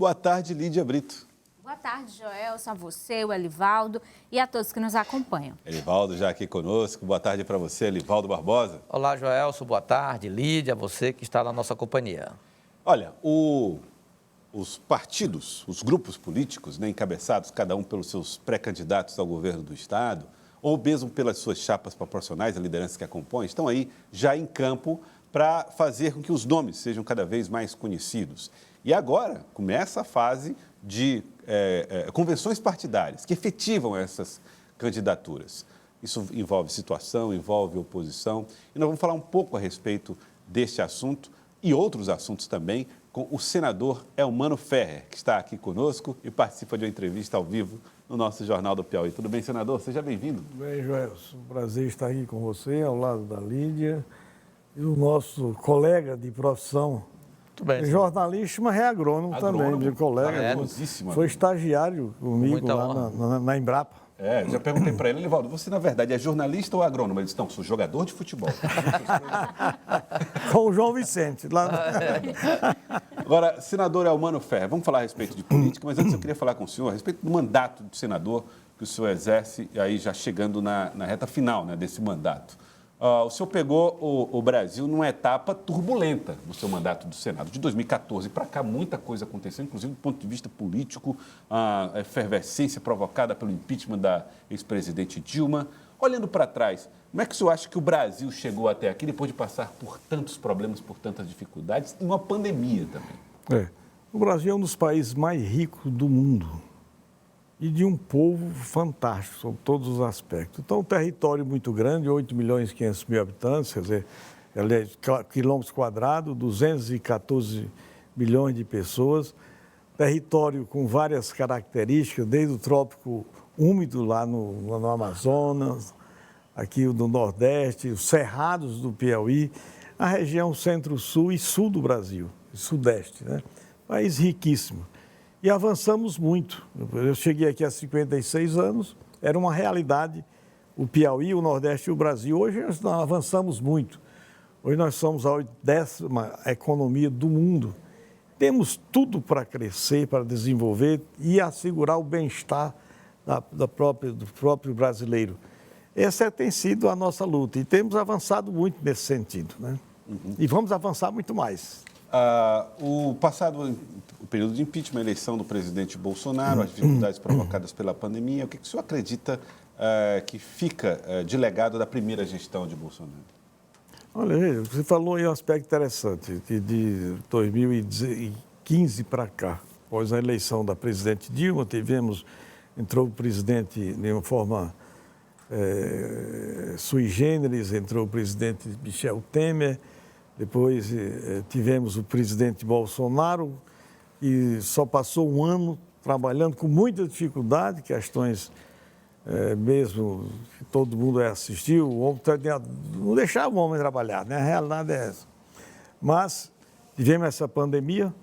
Boa tarde, Lídia Brito. Boa tarde, Joelson, a você, o Elivaldo e a todos que nos acompanham. Elivaldo já aqui conosco. Boa tarde para você, Elivaldo Barbosa. Olá, Joelson, boa tarde. Lídia, você que está na nossa companhia. Olha, os partidos, os grupos políticos, né, encabeçados, cada um pelos seus pré-candidatos ao governo do Estado, ou mesmo pelas suas chapas proporcionais, a liderança que a compõe, estão aí já em campo para fazer com que os nomes sejam cada vez mais conhecidos. E agora começa a fase de convenções partidárias que efetivam essas candidaturas. Isso envolve situação, envolve oposição. E nós vamos falar um pouco a respeito deste assunto e outros assuntos também com o senador Elmano Ferrer, que está aqui conosco e participa de uma entrevista ao vivo no nosso Jornal do Piauí. Tudo bem, senador? Seja bem-vindo. Bem, Joelson, um prazer estar aqui com você, ao lado da Lídia e o nosso colega de profissão, jornalista, mas é agrônomo também, meu colega. Foi estagiário comigo lá na Embrapa. Já perguntei para ele, Elivaldo, você na verdade é jornalista ou agrônomo? Ele disse, não, sou jogador de futebol. Com o João Vicente. Lá Agora, senador Elmano Ferrer, vamos falar a respeito de política, mas antes eu queria falar com o senhor a respeito do mandato de senador que o senhor exerce, e aí já chegando na reta final, né, desse mandato. O senhor pegou o Brasil numa etapa turbulenta no seu mandato do Senado. De 2014 para cá, muita coisa aconteceu, inclusive do ponto de vista político, a efervescência provocada pelo impeachment da ex-presidente Dilma. Olhando para trás, como é que o senhor acha que o Brasil chegou até aqui, depois de passar por tantos problemas, por tantas dificuldades, e uma pandemia também? O Brasil é um dos países mais ricos do mundo e de um povo fantástico, sob todos os aspectos. Então, um território muito grande, 8 milhões e 500 mil habitantes, quer dizer, quilômetros quadrados, 214 milhões de pessoas, território com várias características, desde o trópico úmido lá no Amazonas, aqui do Nordeste, os cerrados do Piauí, a região centro-sul e sul do Brasil, Sudeste, né? País riquíssimo. E avançamos muito. Eu cheguei aqui há 56 anos, era uma realidade o Piauí, o Nordeste e o Brasil. Hoje nós avançamos muito. Hoje nós somos a 10ª economia do mundo. Temos tudo para crescer, para desenvolver e assegurar o bem-estar do próprio brasileiro. Essa tem sido a nossa luta e temos avançado muito nesse sentido, né? E vamos avançar muito mais. O período de impeachment, a eleição do presidente Bolsonaro, as dificuldades provocadas pela pandemia, o que o senhor acredita que fica de legado da primeira gestão de Bolsonaro? Olha, você falou em um aspecto interessante, que de 2015 para cá, após a eleição da presidente Dilma, entrou o presidente de uma forma sui generis, entrou o presidente Michel Temer, depois tivemos o presidente Bolsonaro, que só passou um ano trabalhando com muita dificuldade, questões mesmo que todo mundo assistiu, o homem não deixava o homem trabalhar, né? A realidade é essa. Mas tivemos essa pandemia,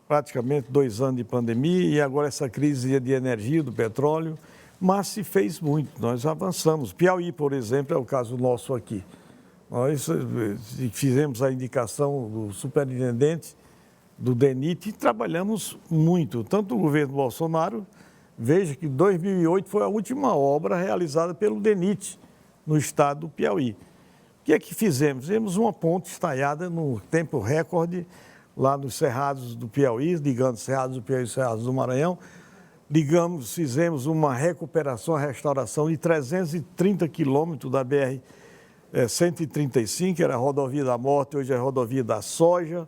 praticamente 2 anos de pandemia, e agora essa crise de energia, do petróleo, mas se fez muito, nós avançamos. Piauí, por exemplo, é o caso nosso aqui. Nós fizemos a indicação do superintendente do DENIT e trabalhamos muito. Tanto o governo Bolsonaro, veja que 2008 foi a última obra realizada pelo DENIT no estado do Piauí. O que é que fizemos? Fizemos uma ponte estaiada no tempo recorde lá nos Cerrados do Piauí, ligando Cerrados do Piauí e Cerrados do Maranhão. Fizemos uma recuperação, restauração de 330 quilômetros da BR-135, que era a rodovia da morte, hoje é a rodovia da soja.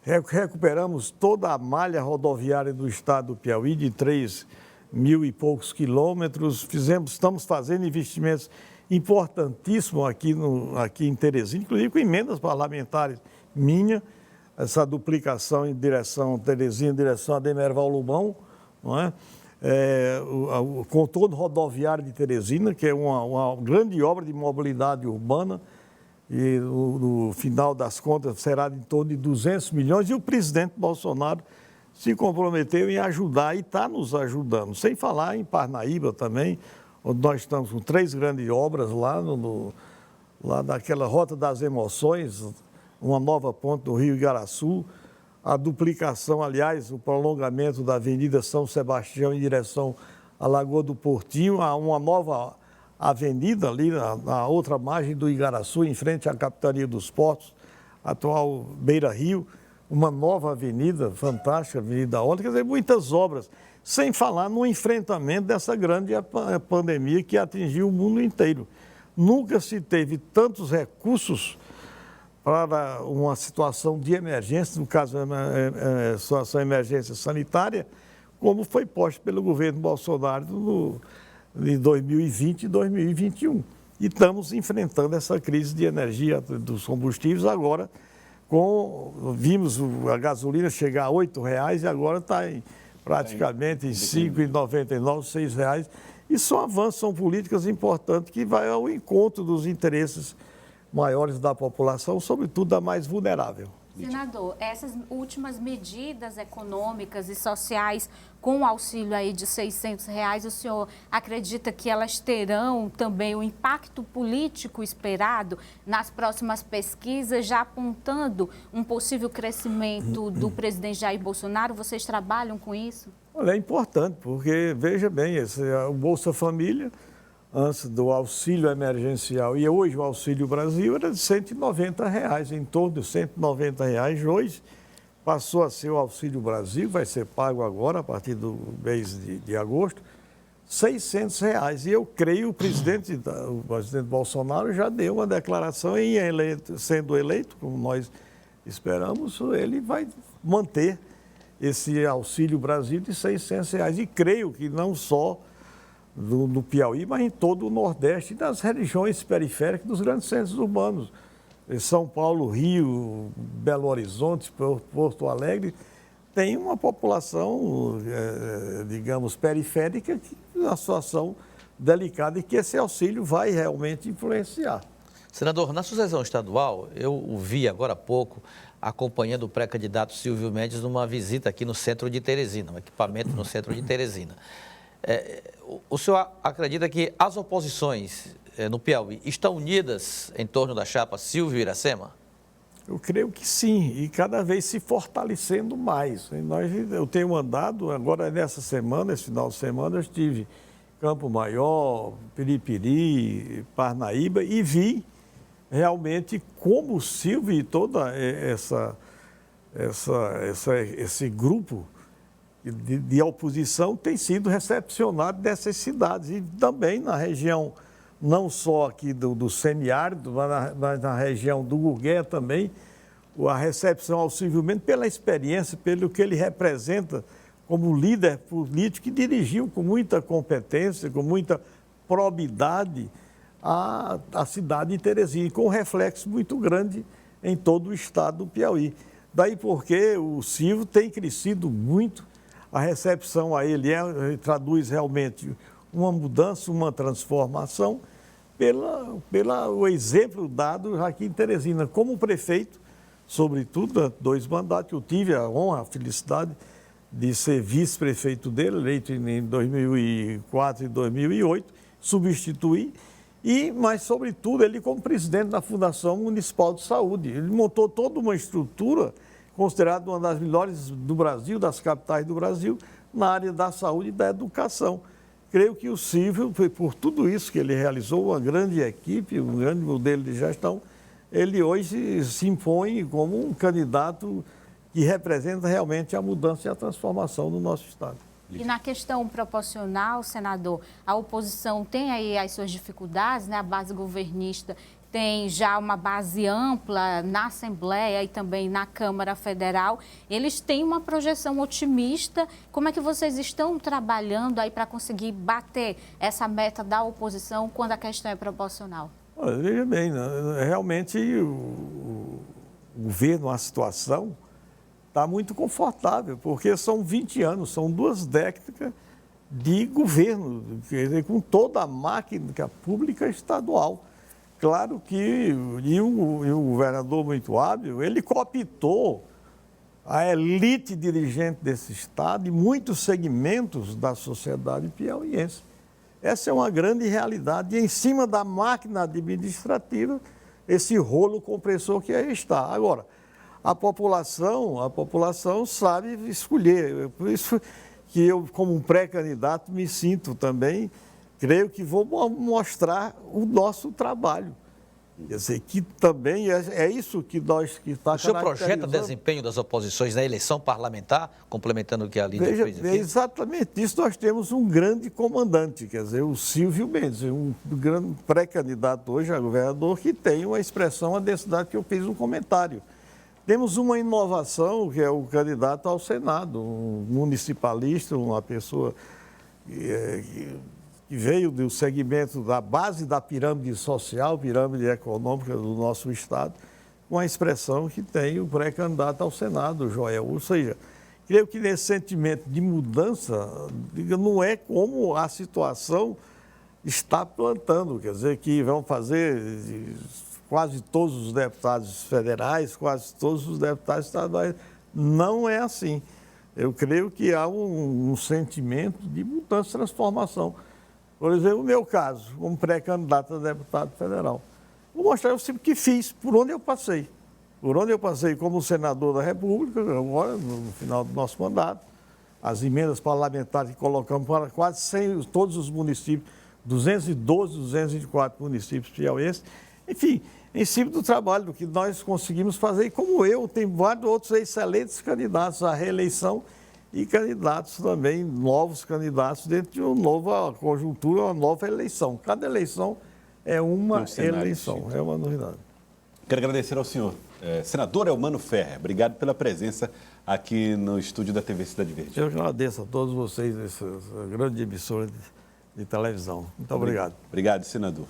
Recuperamos toda a malha rodoviária do estado do Piauí, de 3 mil e poucos quilômetros. Estamos fazendo investimentos importantíssimos aqui em Teresina, inclusive com emendas parlamentares minha, essa duplicação em direção a Teresina, em direção a Demerval Lobão, não é? O contorno rodoviário de Teresina, que é uma grande obra de mobilidade urbana, e no final das contas será de em torno de 200 milhões, e o presidente Bolsonaro se comprometeu em ajudar e está nos ajudando, sem falar em Parnaíba também, onde nós estamos com 3 grandes obras lá naquela Rota das Emoções, uma nova ponte do Rio Igaraçu, a duplicação, aliás, o prolongamento da Avenida São Sebastião em direção à Lagoa do Portinho, há uma nova avenida ali na outra margem do Igaraçu, em frente à Capitania dos Portos, atual Beira Rio, uma nova avenida fantástica, Avenida Honda, quer dizer, muitas obras, sem falar no enfrentamento dessa grande pandemia que atingiu o mundo inteiro. Nunca se teve tantos recursos para uma situação de emergência, no caso, situação de emergência sanitária, como foi posto pelo governo Bolsonaro em 2020 e 2021. E estamos enfrentando essa crise de energia dos combustíveis agora, vimos a gasolina chegar a R$ 8,00 e agora está praticamente em R$ 5,99, R$ 6,00. E são avanços, são políticas importantes que vão ao encontro dos interesses maiores da população, sobretudo da mais vulnerável. Senador, essas últimas medidas econômicas e sociais com o auxílio aí de R$ 600, o senhor acredita que elas terão também o impacto político esperado nas próximas pesquisas, já apontando um possível crescimento do presidente Jair Bolsonaro? Vocês trabalham com isso? Olha, é importante, porque, veja bem, o Bolsa Família, antes do auxílio emergencial, e hoje o Auxílio Brasil era de R$ 190, em torno de R$ 190. Hoje passou a ser o Auxílio Brasil, vai ser pago agora, a partir do mês de agosto, R$ 600. E eu creio o presidente Bolsonaro já deu uma declaração em sendo eleito, como nós esperamos, ele vai manter esse Auxílio Brasil de R$ 600. E creio que não só no Piauí, mas em todo o Nordeste e nas regiões periféricas dos grandes centros urbanos. São Paulo, Rio, Belo Horizonte, Porto Alegre, tem uma população, digamos, periférica, na situação delicada e que esse auxílio vai realmente influenciar. Senador, na sucessão estadual, eu o vi agora há pouco acompanhando o pré-candidato Silvio Mendes numa visita aqui no centro de Teresina, um equipamento no centro de Teresina. O senhor acredita que as oposições no Piauí estão unidas em torno da chapa Silvio e Iracema? Eu creio que sim, e cada vez se fortalecendo mais. Eu tenho andado, agora nessa semana, esse final de semana, eu estive em Campo Maior, Piripiri, Parnaíba, e vi realmente como o Silvio e toda esse grupo de oposição tem sido recepcionado dessas cidades e também na região, não só aqui do semiárido, mas na região do Gurgué também, a recepção ao Silvio Mendes pela experiência, pelo que ele representa como líder político que dirigiu com muita competência, com muita probidade a cidade de Teresina, com um reflexo muito grande em todo o estado do Piauí. Daí porque o Silvio tem crescido muito, a recepção a ele traduz realmente uma mudança, uma transformação, pelo exemplo dado aqui em Teresina. Como prefeito, sobretudo, 2 mandatos, eu tive a honra, a felicidade de ser vice-prefeito dele, eleito em 2004 e 2008, substituí, mas, sobretudo, ele como presidente da Fundação Municipal de Saúde. Ele montou toda uma estrutura considerada uma das melhores do Brasil, das capitais do Brasil, na área da saúde e da educação. Creio que o Silvio, por tudo isso que ele realizou, uma grande equipe, um grande modelo de gestão, ele hoje se impõe como um candidato que representa realmente a mudança e a transformação do nosso Estado. E na questão proporcional, senador, a oposição tem aí as suas dificuldades, né? A base governista tem já uma base ampla na Assembleia e também na Câmara Federal. Eles têm uma projeção otimista. Como é que vocês estão trabalhando aí para conseguir bater essa meta da oposição quando a questão é proporcional? Olha, veja bem, realmente o governo, a situação está muito confortável, porque são 20 anos, são 2 décadas de governo, quer dizer, com toda a máquina pública estadual. Claro que um governador muito hábil, ele cooptou a elite dirigente desse Estado e muitos segmentos da sociedade piauiense. Essa é uma grande realidade. E em cima da máquina administrativa, esse rolo compressor que aí está. Agora, a população sabe escolher. Por isso que eu, como um pré-candidato, me sinto também, creio que vou mostrar o nosso trabalho. Quer dizer, que também é isso que nós que está O senhor projeta desempenho das oposições na eleição parlamentar, complementando o que a Lídia fez aqui? Exatamente isso. Nós temos um grande comandante, quer dizer, o Silvio Mendes, um grande pré-candidato hoje a governador que tem uma expressão, a densidade que eu fiz um comentário. Temos uma inovação, que é o candidato ao Senado, um municipalista, uma pessoa que veio do segmento da base da pirâmide social, pirâmide econômica do nosso Estado, com a expressão que tem o pré-candidato ao Senado, Joel. Ou seja, creio que nesse sentimento de mudança, não é como a situação está plantando, quer dizer, que vão fazer quase todos os deputados federais, quase todos os deputados estaduais. Não é assim. Eu creio que há um sentimento de mudança, transformação. Por exemplo, no meu caso, como pré-candidato a deputado federal, vou mostrar o que fiz, por onde eu passei. Por onde eu passei como senador da República, agora, no final do nosso mandato, as emendas parlamentares que colocamos para quase 100, todos os municípios, 212, 204 municípios piauienses, enfim, em cima do trabalho, do que nós conseguimos fazer, e como eu, tem vários outros excelentes candidatos à reeleição e candidatos também, novos candidatos, dentro de uma nova conjuntura, uma nova eleição. Cada eleição é uma eleição, é uma novidade. Quero agradecer ao senhor, senador Elmano Ferrer. Obrigado pela presença aqui no estúdio da TV Cidade Verde. Eu agradeço a todos vocês, essa grande emissora de televisão. Muito obrigado. Obrigado, senador.